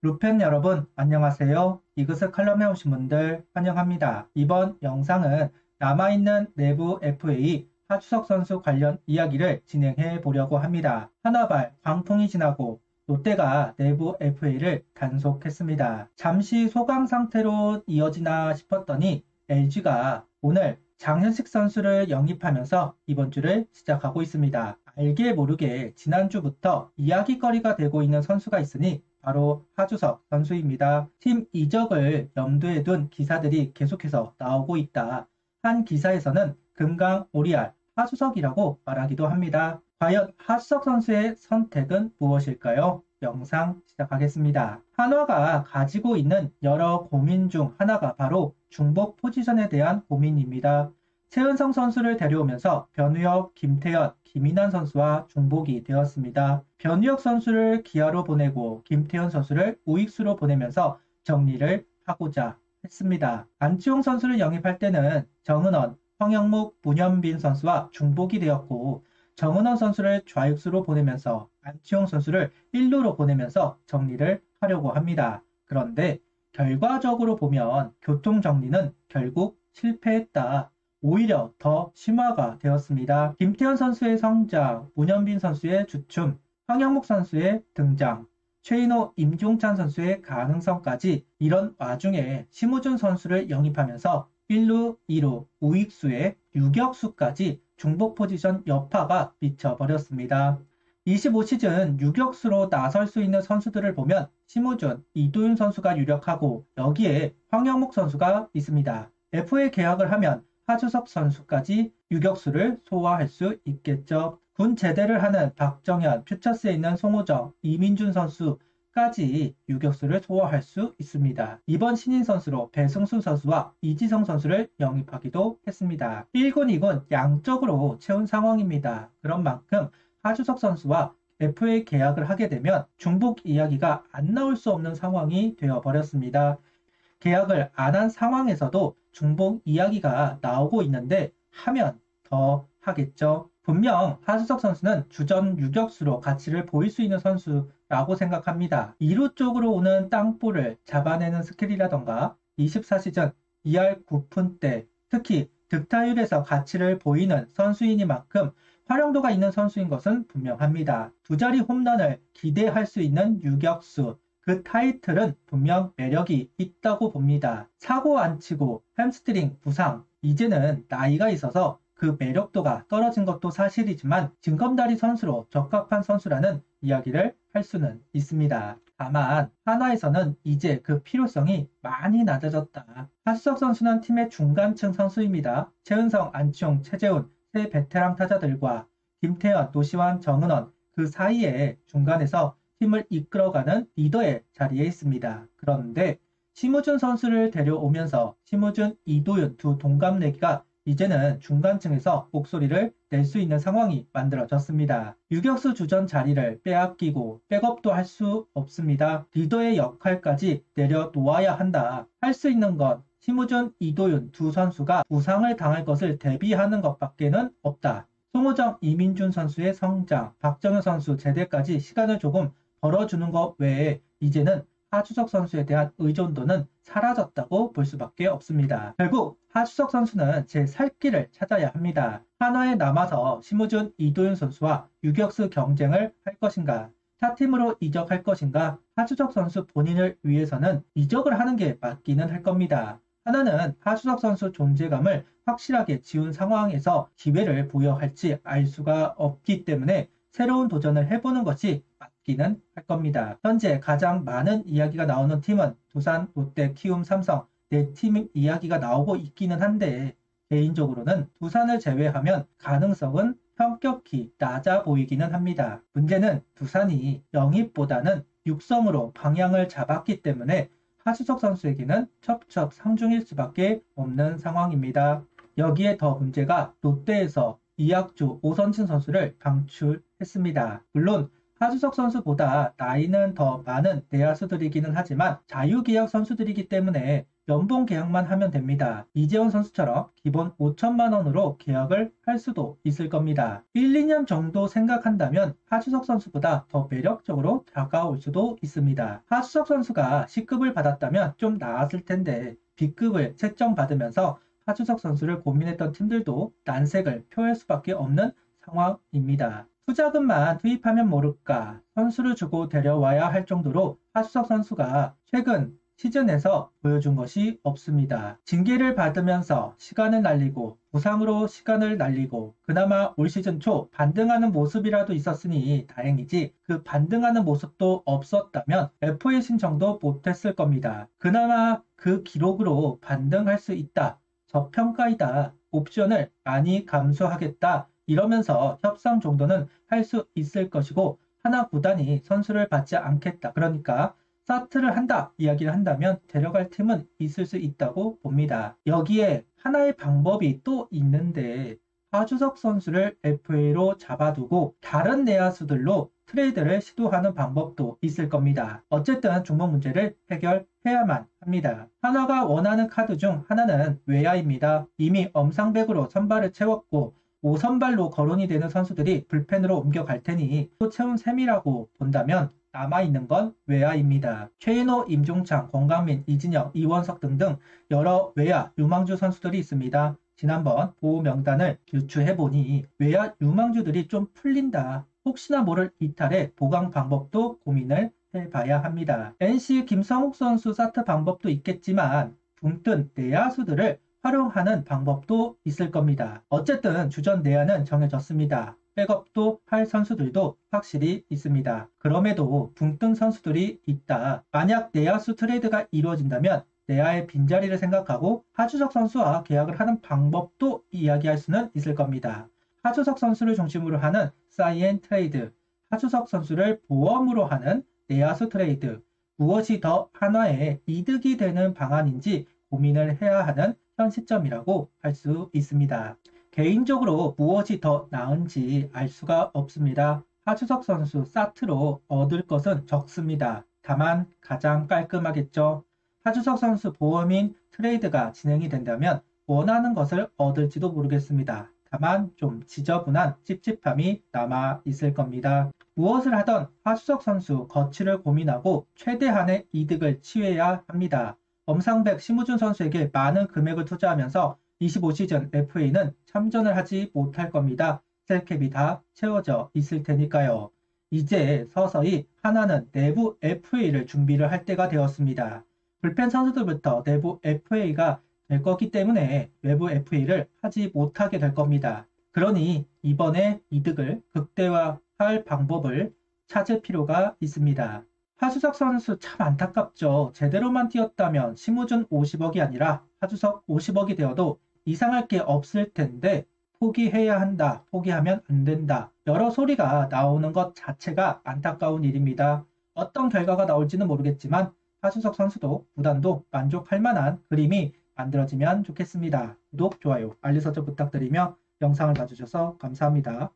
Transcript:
루펜 여러분 안녕하세요. 이그스 칼럼에 오신 분들 환영합니다. 이번 영상은 남아있는 내부 FA 하주석 선수 관련 이야기를 진행해 보려고 합니다. 하나발 광풍이 지나고 롯데가 내부 FA를 단속했습니다. 잠시 소강 상태로 이어지나 싶었더니 LG가 오늘 장현식 선수를 영입하면서 이번 주를 시작하고 있습니다. 알게 모르게 지난주부터 이야기거리가 되고 있는 선수가 있으니 바로 하주석 선수입니다. 팀 이적을 염두에 둔 기사들이 계속해서 나오고 있다. 한 기사에서는 금강 오리알 하주석이라고 말하기도 합니다. 과연 하주석 선수의 선택은 무엇일까요? 영상 시작하겠습니다. 한화가 가지고 있는 여러 고민 중 하나가 바로 중복 포지션에 대한 고민입니다. 최은성 선수를 데려오면서 변우혁, 김태현, 김인환 선수와 중복이 되었습니다. 변우혁 선수를 기아로 보내고 김태현 선수를 우익수로 보내면서 정리를 하고자 했습니다. 안치홍 선수를 영입할 때는 정은원, 황영묵, 문현빈 선수와 중복이 되었고 정은원 선수를 좌익수로 보내면서 안치홍 선수를 1루로 보내면서 정리를 하려고 합니다. 그런데 결과적으로 보면 교통정리는 결국 실패했다. 오히려 더 심화가 되었습니다. 김태현 선수의 성장, 문현빈 선수의 주춤, 황영묵 선수의 등장, 최인호, 임종찬 선수의 가능성까지 이런 와중에 심우준 선수를 영입하면서 1루, 2루, 우익수에 유격수까지 중복 포지션 여파가 미쳐버렸습니다. 25시즌 유격수로 나설 수 있는 선수들을 보면 심우준, 이도윤 선수가 유력하고 여기에 황영묵 선수가 있습니다. FA 계약을 하면 하주석 선수까지 유격수를 소화할 수 있겠죠. 군 제대를 하는 박정현, 퓨처스에 있는 송호정, 이민준 선수까지 유격수를 소화할 수 있습니다. 이번 신인 선수로 배승순 선수와 이지성 선수를 영입하기도 했습니다. 1군, 2군 양적으로 채운 상황입니다. 그런 만큼 하주석 선수와 FA 계약을 하게 되면 중복 이야기가 안 나올 수 없는 상황이 되어버렸습니다. 계약을 안 한 상황에서도 중복 이야기가 나오고 있는데 하면 더 하겠죠. 분명 하주석 선수는 주전 유격수로 가치를 보일 수 있는 선수라고 생각합니다. 2루 쪽으로 오는 땅볼을 잡아내는 스킬이라던가 24시즌 2할 9푼대 특히 득타율에서 가치를 보이는 선수이니만큼 활용도가 있는 선수인 것은 분명합니다. 두 자리 홈런을 기대할 수 있는 유격수 그 타이틀은 분명 매력이 있다고 봅니다. 사고 안 치고 햄스트링 부상 이제는 나이가 있어서 그 매력도가 떨어진 것도 사실이지만 징검다리 선수로 적합한 선수라는 이야기를 할 수는 있습니다. 다만 한화에서는 이제 그 필요성이 많이 낮아졌다. 하주석 선수는 팀의 중간층 선수입니다. 최은성, 안치홍, 최재훈 세 베테랑 타자들과 김태현, 노시환, 정은원 그 사이에 중간에서 팀을 이끌어가는 리더의 자리에 있습니다. 그런데 심우준 선수를 데려오면서 심우준, 이도윤 두 동갑내기가 이제는 중간층에서 목소리를 낼 수 있는 상황이 만들어졌습니다. 유격수 주전 자리를 빼앗기고 백업도 할 수 없습니다. 리더의 역할까지 내려놓아야 한다. 할 수 있는 건 심우준, 이도윤 두 선수가 부상을 당할 것을 대비하는 것밖에는 없다. 송호정, 이민준 선수의 성장, 박정현 선수 제대까지 시간을 조금 벌어주는 것 외에 이제는 하주석 선수에 대한 의존도는 사라졌다고 볼 수밖에 없습니다. 결국 하주석 선수는 제 살 길을 찾아야 합니다. 한화에 남아서 심우준, 이도윤 선수와 유격수 경쟁을 할 것인가, 타팀으로 이적할 것인가, 하주석 선수 본인을 위해서는 이적을 하는 게 맞기는 할 겁니다. 하나는 하주석 선수 존재감을 확실하게 지운 상황에서 기회를 부여할지 알 수가 없기 때문에 새로운 도전을 해보는 것이 맞기는 할 겁니다. 현재 가장 많은 이야기가 나오는 팀은 두산, 롯데, 키움, 삼성 네 팀 이야기가 나오고 있기는 한데 개인적으로는 두산을 제외하면 가능성은 현격히 낮아 보이기는 합니다. 문제는 두산이 영입보다는 육성으로 방향을 잡았기 때문에 하주석 선수에게는 첩첩 상중일 수밖에 없는 상황입니다. 여기에 더 문제가 롯데에서 이학주, 오선진 선수를 방출했습니다. 물론 하주석 선수보다 나이는 더 많은 내야수들이기는 하지만 자유계약 선수들이기 때문에 연봉 계약만 하면 됩니다. 이재원 선수처럼 기본 5천만 원으로 계약을 할 수도 있을 겁니다. 1, 2년 정도 생각한다면 하주석 선수보다 더 매력적으로 다가올 수도 있습니다. 하주석 선수가 C급을 받았다면 좀 나았을 텐데 B급을 채점받으면서 하주석 선수를 고민했던 팀들도 난색을 표할 수밖에 없는 상황입니다. 투자금만 투입하면 모를까 선수를 주고 데려와야 할 정도로 하주석 선수가 최근 시즌에서 보여준 것이 없습니다. 징계를 받으면서 시간을 날리고 부상으로 시간을 날리고 그나마 올 시즌 초 반등하는 모습이라도 있었으니 다행이지 그 반등하는 모습도 없었다면 FA 신청도 못했을 겁니다. 그나마 그 기록으로 반등할 수 있다. 저평가이다. 옵션을 많이 감수하겠다. 이러면서 협상 정도는 할 수 있을 것이고 하나 구단이 선수를 받지 않겠다. 그러니까 사트를 한다 이야기를 한다면 데려갈 팀은 있을 수 있다고 봅니다. 여기에 하나의 방법이 또 있는데 하주석 선수를 FA로 잡아두고 다른 내야수들로 트레이드를 시도하는 방법도 있을 겁니다. 어쨌든 중복 문제를 해결해야만 합니다. 하나가 원하는 카드 중 하나는 외야입니다. 이미 엄상백으로 선발을 채웠고 5선발로 거론이 되는 선수들이 불펜으로 옮겨갈 테니 또 채운 셈이라고 본다면 남아있는 건 외야입니다. 최인호, 임종창, 권강민, 이진영, 이원석 등등 여러 외야 유망주 선수들이 있습니다. 지난번 보호 명단을 유추해보니 외야 유망주들이 좀 풀린다. 혹시나 모를 이탈의 보강 방법도 고민을 해봐야 합니다. NC 김성욱 선수 사트 방법도 있겠지만 붕뜬 내야수들을 활용하는 방법도 있을 겁니다. 어쨌든 주전 내야는 정해졌습니다. 백업도 할 선수들도 확실히 있습니다. 그럼에도 붕뜬 선수들이 있다. 만약 내야수 트레이드가 이루어진다면 내야의 빈자리를 생각하고 하주석 선수와 계약을 하는 방법도 이야기할 수는 있을 겁니다. 하주석 선수를 중심으로 하는 사이엔 트레이드, 하주석 선수를 보험으로 하는 내야수 트레이드, 무엇이 더 한화에 이득이 되는 방안인지 고민을 해야 하는 현 시점이라고 할 수 있습니다. 개인적으로 무엇이 더 나은지 알 수가 없습니다. 하주석 선수 사트로 얻을 것은 적습니다. 다만 가장 깔끔하겠죠. 하주석 선수 보험인 트레이드가 진행이 된다면 원하는 것을 얻을지도 모르겠습니다. 다만 좀 지저분한 찝찝함이 남아 있을 겁니다. 무엇을 하던 하주석 선수 거취를 고민하고 최대한의 이득을 취해야 합니다. 엄상백, 심우준 선수에게 많은 금액을 투자하면서 25시즌 FA는 참전을 하지 못할 겁니다. 셀캡이 다 채워져 있을 테니까요. 이제 서서히 하나는 내부 FA를 준비를 할 때가 되었습니다. 불펜 선수들부터 내부 FA가 될 거기 때문에 외부 FA를 하지 못하게 될 겁니다. 그러니 이번에 이득을 극대화할 방법을 찾을 필요가 있습니다. 하주석 선수 참 안타깝죠. 제대로만 뛰었다면 심우준 50억이 아니라 하주석 50억이 되어도 이상할 게 없을 텐데 포기해야 한다, 포기하면 안 된다. 여러 소리가 나오는 것 자체가 안타까운 일입니다. 어떤 결과가 나올지는 모르겠지만 하주석 선수도 구단도 만족할 만한 그림이 만들어지면 좋겠습니다. 구독, 좋아요, 알림 설정 부탁드리며 영상을 봐주셔서 감사합니다.